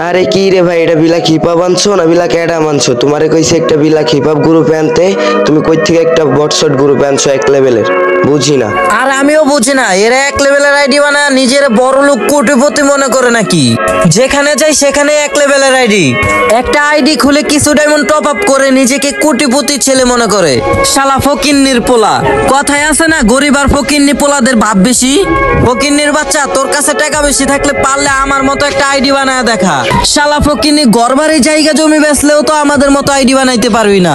আরে কি রে ভাই, এটা বিলাক হিপহপ আনছো না বিলাক অ্যাডাম আনছো? তোমারে কইছে একটা বিলাক হিপহপ গ্রুপে আনতে, তুমি কই থেকে একটা বটশট গ্রুপে আনছো এক লেভেলের? বুঝি না। আর আমিও বুঝি না, এরা এক লেভেলের আইডি বানায় নিজের বড় লোক কোটিপতি মনে করে নাকি? যেখানে যাই সেখানে এক লেভেলের আইডি। একটা আইডি খুলে কিছু ডায়মন্ড টপ আপ করে নিজেকে কোটিপতি ছেলে মনে করে। শালা ফকিন্নির পোলা। কথায় আছে না, গরিব আর ফকিন্নি পোলাদের ভাব বেশি। ফকিন্নির বাচ্চা, তোর কাছে টাকা বেশি থাকলে পারলে আমার মতো একটা আইডি বানায় দেখা। শালা ফকিন্নি ঘরবাড়ি জায়গা জমি বেচলেও তো আমাদের মতো আইডি বানাইতে পারবি না।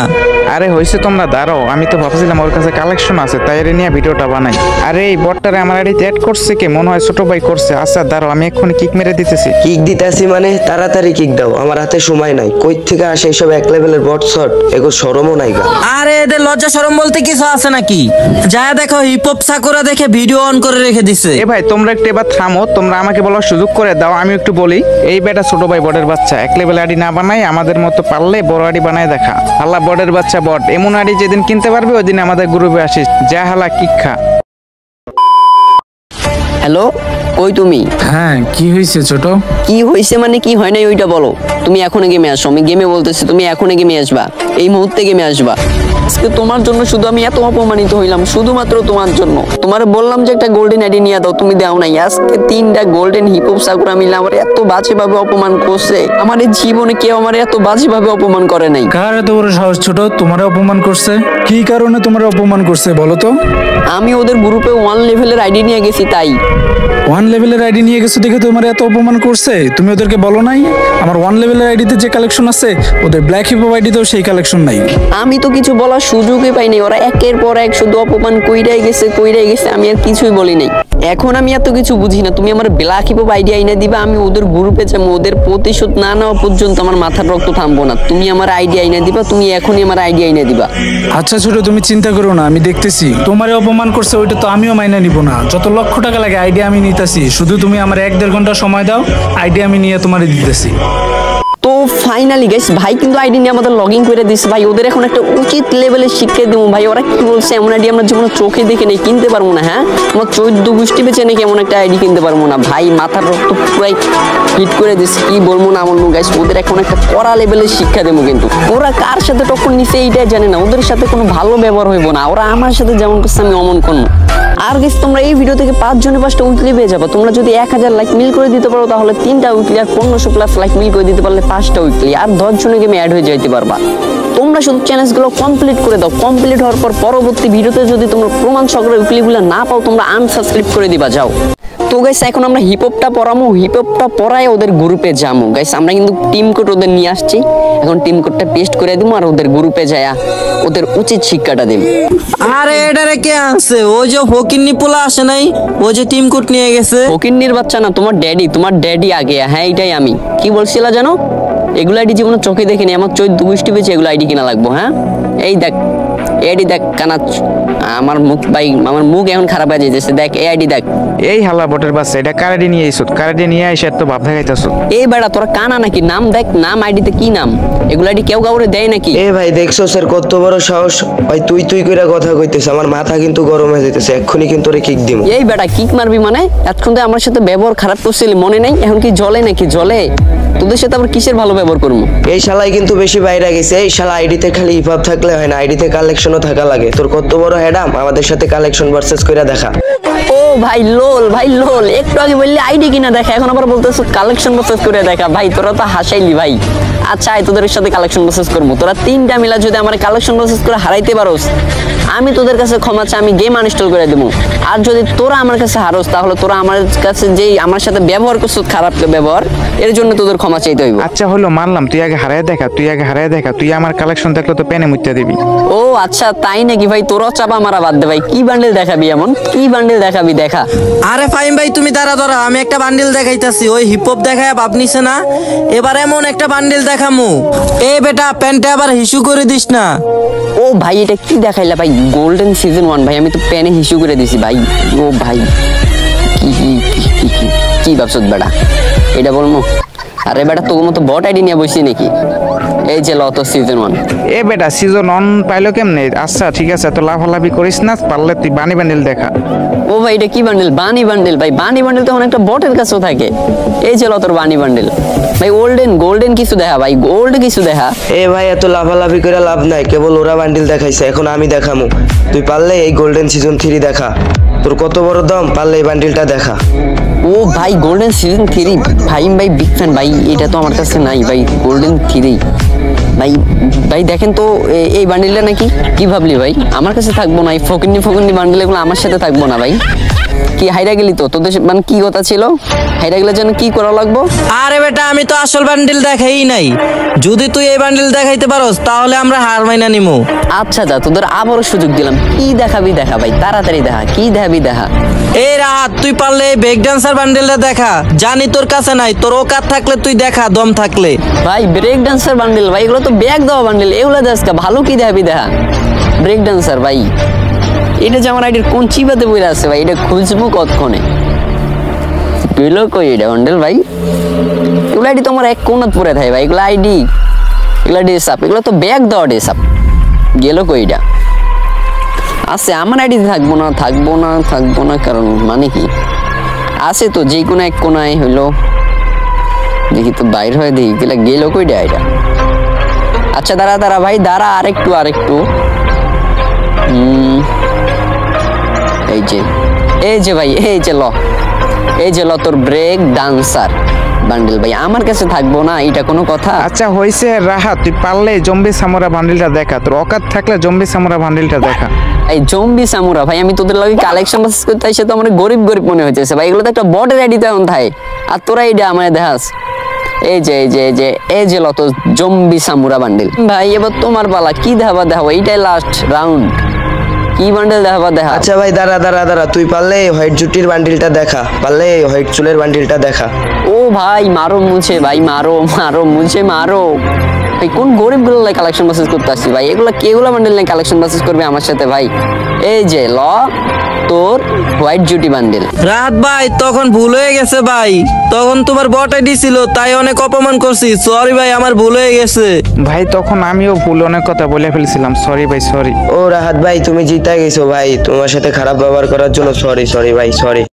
আরে হইছে, তোমরা দাঁড়াও, আমি তো ভাবছিলাম ওর কাছে কালেকশন আছে তাই এর নিয়ে ভিডিওটা বানাই। আরে এই বটটারে আমার আইডিতে অ্যাড করছে কে? মনে হয় ছোট ভাই করছে। আচ্ছা দাঁড়াও, আমি এক্ষুনি কিক মেরে দিতেছি। কিক দিতেছি মানে? তাড়াতাড়ি কিক দাও, আমার হাতে সময় নাই। কই থেকে আসে এইসব এক লেভেলের বটশট? এগো শরমও নাই গা। আরে এদের লজ্জা শরম বলতে কিছু আছে নাকি? যা দেখো হিপহপ সাকুরা দেখে ভিডিও অন করে রেখে দিছে। এ ভাই তোমরা একটু এবার থামো, তোমরা আমাকে বলার সুযোগ করে দাও, আমি একটু বলি। এই বেটা ছোট ভাই বটের বাচ্চা, এক লেভেল আইডি না বানাই আমাদের মতো পারলে বড় আইডি বানায় দেখা। হাল্লা বটের বাচ্চা বট, এমন আইডি যেদিন কিনতে পারবে ওই দিন আমাদের গ্রুপে আসিস। যা হালা কিক খা। হ্যালো, কই তুমি? হ্যাঁ, কি হয়েছে ছোট? কি হয়েছে মানে কি হয় নাই ওইটা বলো। তুমি এখনই গেমে আসো। আমি গেমে বলতেছি, তুমি এখনই গেমে আসবা, এই মুহূর্তে গেমে আসবা। আজকে তোমার জন্য শুধু আমি এত অপমানিত হইলাম, শুধুমাত্র তোমার জন্য। তোমার বললাম যে একটা গোল্ডেন আইডি নিয়ে দাও, তুমি দাও নাই। আজকে 3টা গোল্ডেন হিপহপ সাকুরা মিলে আমার এত বাজেভাবে অপমান করছে। আমার এই জীবনে কেউ আমার এত বাজেভাবে অপমান করে নাই। কার এত বড় সাহস ছোট তোমার অপমান করছে? কি কারণে তোমার অপমান করছে বলো তো? আমি ওদের গ্রুপে 1 লেভেলের আইডি নিয়ে গেছি তাই। 1 লেভেলের আইডি নিয়ে গেছো দেখে তোমার এত অপমান করছে? তুমি ওদেরকে বলো নাই আমার 1 লেভেলের আইডিতে যে কালেকশন আছে ওদের ব্ল্যাক হিপহপ আইডিতেও সেই কালেকশন নাই? আমি তো কিছু বলার সুযোগই পাইনি। ওরা একের পর এক শুধু অপমান কইরাই গেছে। আমি আর কিছুই বলি নাই। এখন আমি এত কিছু বুঝি না। তুমি আমার ব্ল্যাক হিপহপ আইডি আইনা দিবা, আমি ওদের গ্রুপে যাবো। ওদের প্রতিশোধ না নেওয়া পর্যন্ত আমার মাথার রক্ত থামবো না। তুমি আমার আইডি আইনা দিবা, তুমি এখনই আমার আইডি আইনা দিবা। আচ্ছা ছোট, তুমি চিন্তা করো না, আমি দেখতেছি। তোমারে অপমান করছে ওইটা তো আমিও মাইনা নিব না। যত লক্ষ টাকা লাগে আইডি আমি নিতেছি, শুধু তুমি আমার 1-1.5 ঘন্টা সময় দাও, আইডি আমি নিয়ে তোমারে দিতেছি। তো ফাইনালি গাইস, ভাই কিন্তু আইডি নিয়ে আমাদের লগ ইন করে দিচ্ছে। ভাই ওদের এখন একটা উচিত লেভেলের শিক্ষা দেবো। ভাই ওরা কি বলছে, এমন আইডি আমরা জীবনে চোখে দেখে নেই, কিনতে পারবো না। হ্যাঁ, আমার 14 গোষ্ঠী বেঁচে নাকি এমন একটা আইডি কিনতে পারবো না। ভাই মাথার রক্ত পুরাই হিট করে দিচ্ছে। কি বলবো না বলবো গাইস, ওদের এখন একটা কড়া লেভেলের শিক্ষা দেবো। কিন্তু ওরা কার সাথে টক্কর নিচ্ছে এইটাই জানে না। ওদের সাথে কোনো ভালো ব্যবহার হইব না। ওরা আমার সাথে যেমন করছে আমি অমন করবো। আর গাইস তোমরা এই ভিডিও থেকে 5 জনে 5টা উইকলি পেয়ে যাবো। তোমরা যদি 1000 লাইক মিল করে দিতে পারো তাহলে 3টা উইকলি, আর 1500+ লাইক মিল করে দিতে পারলে 5টা উইকলি, আর 10 জনে গেমে অ্যাড হয়ে যাইতে পারবা। তোমরা শুধু চ্যালেঞ্জগুলো কমপ্লিট করে দাও। কমপ্লিট হওয়ার পর পরবর্তী ভিডিওতে যদি তোমরা প্রমাণ সহকারে উইকলিগুলো না পাও, তোমরা আনসাবস্ক্রাইব করে দিবা। যাও তো গাইস, এখন আমরা হিপহপটা পড়ামো। হিপহপটা পড়ায় ওদের গ্রুপে যাবো। গাইস আমরা কিন্তু টিম কোড ওদের নিয়ে আসছি। এখন টিম কোডটা পেস্ট করে দিব আর ওদের গ্রুপে যায়া ওদের উচিত শিক্ষাটা দেব। আরে এটারে কে আছে? ওই যে ফকিন্নি পোলা আসে নাই, ওই যে টিম কোড নিয়ে গেছে। ফকিন্নির বাচ্চা না, তোমার ড্যাডি আগে। হ্যাঁ এটাই আমি। কি বলছিলা জানো? এগুলো আইডি জীবনে চোখে দেখিনি। আমার 14 গোষ্ঠী বেঁচে এগুলো আইডি কিনা লাগবো। হ্যাঁ এই দেখ, এডি দেখ কানা। আমার মুখ ভাই, আমার মুখ এখন খারাপ হয়ে যাইতেছে। দেখ এই আইডি দেখ। এই হালা বটের বাচ্চা, এটা কার আইডি নিয়ে আইছো? কার আইডি নিয়ে আইছো এত ভাব দেখাইতাছো? এই বেড়া তোরা কানা নাকি? নাম দেখ, নাম আইডিতে কি নাম? এগুলো আইডি কেউ কাউরে দেয় নাকি? এ ভাই দেখছো স্যার কত বড় সাহস? ভাই তুই কইরা কথা কইতেছ, আমার মাথা কিন্তু গরম হয়ে যাইতেছে। এক্ষুনি কিন্তু ওরে কিক দিমু। এই বেড়া কিক মারবি মানে? এতক্ষণ তো আমার সাথে ব্যবহার খারাপ করছিলি, মনে নেই? এখন কি জ্বলে নাকি? জ্বলে? তোদের সাথে আবার কিসের ভালো ব্যবহার করবো? এই শালাই কিন্তু বেশি বাইরে গেছে। এই শালা আইডিতে খালি হিপহপ থাকলে হয় না, আইডিতে কালেকশনও থাকা লাগে। তোর কত বড় হেডাম, আমাদের সাথে কালেকশন ভার্সেস কইরা দেখা। ও ভাই লোল, একটু আগে বললি আইডি কিনা দেখা, এখন আবার বলতেছ কালেকশন ভার্সেস করে দেখা। ভাই তোরা তো হাসাইলি ভাই। আচ্ছা তোদের সাথে কালেকশন ভার্সেস করবো। তোরা 3টা মিলা যদি আমার কালেকশন ভার্সেস করে হারাইতে পারোস, আমি তোদের কাছে ক্ষমা চাই, আমি গেম আনইনস্টল করে দেবো। আর যদি তোরা আমার কাছে হারোস, তাহলে তোরা আমার কাছে যেই আমার সাথে ব্যবহার করছিস খারাপ ব্যবহার, এর জন্য তোদের ক্ষমা চাইতে হইব। আচ্ছা হলো মানলাম, তুই আগে হারায় দেখা। তুই আমার কালেকশন দেখলে তো পেনে মুইতে দিবি। ও আচ্ছা তাই নাকি? ভাই তোরাও চাপা মারা বাদ দে ভাই। কি বান্ডেল দেখাবি? এমন কি বান্ডেল দেখাবি? দেখা। আরে ফাইম ভাই তুমি দাঁড়া, আমি একটা বান্ডিল দেখাইতাছি। ওই হিপহপ দেখায় ভাব নিছে না, এবার এমন একটা বান্ডিল দেখামু। এ বেটা প্যান্টে আবার হিসু করে দিস না। ও ভাই এটা কি দেখাইলা ভাই? গোল্ডেন সিজন 1 ভাই, আমি তো প্যানে হিসু করে দিছি ভাই। ও ভাই কি ভাবছ বেটা? এটা বলবো আরে বেটা তোর মতো বট আইডি নিয়ে বসি নাকি? এই যে লত সিজন 1। এ বেটা সিজন অন পাইলো কেমনে? আচ্ছা ঠিক আছে, তো লাফালাফি করিস না, পারলে তুই বানি বান্ডিল দেখা। ও ভাই এটা কি বান্ডেল? বানি বান্ডেল ভাই, বানি বান্ডেল তো অনেকটা বটের কাছেও থাকে। এই যে লতর বানি বান্ডেল ভাই, গোল্ডেন কিছু দেখা ভাই, গোল্ড কিছু দেখা। এ ভাই এত লাফালাফি করে লাভ নাই, কেবল ওরা বান্ডিল দেখাইছে, এখন আমি দেখামু। তুই পারলে এই গোল্ডেন সিজন 3 দেখা। তোর কত বড় দম, পারলে এই বান্ডিলটা দেখা। ও ভাই গোল্ডেন সিজন 3 ভাই, ভাই বিগ ফ্যান ভাই, এটা তো আমার কাছে নাই ভাই, গোল্ডেন 3 ভাই। ভাই দেখেন তো এই বান্ডিলটা নাকি, কি ভাবলি ভাই আমার কাছে থাকবো না? এই ফকিন্নি বান্ডিল এগুলো আমার সাথে থাকবো না ভাই। কি হাইরা গেলি তো? তোদের মানে কি কথা ছিল? হাইরা গেলে যেন কি করা লাগবো? আরে বেটা আমি তো আসল বান্ডিল দেখাই নাই। যদি তুই এই বান্ডিল দেখাইতে পারোস তাহলে আমরা হার মাইনা নিমু। আচ্ছা যা, তোদের আবারও সুযোগ দিলাম, কি দেখাবি দেখা ভাই, তাড়াতাড়ি দেখা, কি দেখাবি দেখা। এই রাত তুই পারলে এই ব্রেক ডান্সার বান্ডিলটা দেখা। জানি তোর কাছে নাই, তোর ওকাত থাকলে তুই দেখা, দম থাকলে। ভাই ব্রেক ডান্সার বান্ডিল ভাই, এগুলো তো ব্যাগ দেওয়া বান্ডিল, এগুলো দেখ ভালো, কি দেখাবি দেখা। ব্রেক ডান্সার ভাই, এটা যে আমার আইডির কোন চিবাতে বইরা আছে ভাই, এটা খুঁজবো কতক্ষণে। পেলো কই এটা বান্ডিল ভাই? এগুলো আইডি তো আমার এক কোনাত পরে থাকে ভাই, এগুলো আইডি, এগুলো ডেসাপ, এগুলো তো ব্যাগ দেওয়া ডেসাপ। গেল কই এটা? আছে আমার আইডি, থাকবো না কারণ মানে কি আছে তো, যে কোনো এক কোনায় হইলো। দেখি তো বাইর হয়ে দেখি গেলে গেল কইটা এটা। আচ্ছা দাঁড়া ভাই, দাঁড়া আরেকটু এই যে ভাই, এই যে ল তোর ব্রেক ডান্সার বান্ডেল ভাই, আমার কাছে থাকবো না, এটা কোনো কথা? আচ্ছা হয়েছে রাহা, তুই পারলে জম্বি সামুরা বান্ডিলটা দেখা, তোর অকাত থাকলে জম্বি সামুরা বান্ডিলটা দেখা। এই জম্বি সামুরা ভাই, আমি তোদের লগে কালেকশন বাস করতে আসে তো আমার গরিব মনে হইতেছে ভাই, এগুলো তো একটা বটের আইডিতে এখন থাকে, আর তোরা এইটা আমার দেখাস। এই যে লত জম্বি সামুরা বান্ডেল ভাই, এবার তোমার পালা, কি দেখাবো, এইটাই লাস্ট রাউন্ড, কি বান্ডেল দেখা। আচ্ছা ভাই দাঁড়া, তুই পারলে হোয়াইট জুটির বান্ডিলটা দেখা, পারলে হোয়াইট চুলের বান্ডিলটা দেখা। ও ভাই মারো মুছে ভাই, মারো ভাই, কোন গরিব গুলো কালেকশন বাসেস করতে আসছি ভাই, এগুলা বান্ডেল নিয়ে কালেকশন বাসেস করবে আমার সাথে ভাই। এই যে ল তোর হোয়াইট জুটি বান্ডেল। রাত ভাই তখন ভুল হয়ে গেছে ভাই, তখন তোমার বট আইডি ছিল তাই অনেক অপমান করছি, সরি ভাই আমার ভুল হয়ে গেছে। ভাই তখন আমিও ভুল অনেক কথা বলে ফেলছিলাম, সরি ভাই সরি। ও রাহাত ভাই তুমি জিতে গেছো ভাই, তোমার সাথে খারাপ ব্যবহার করার জন্য সরি ভাই, সরি।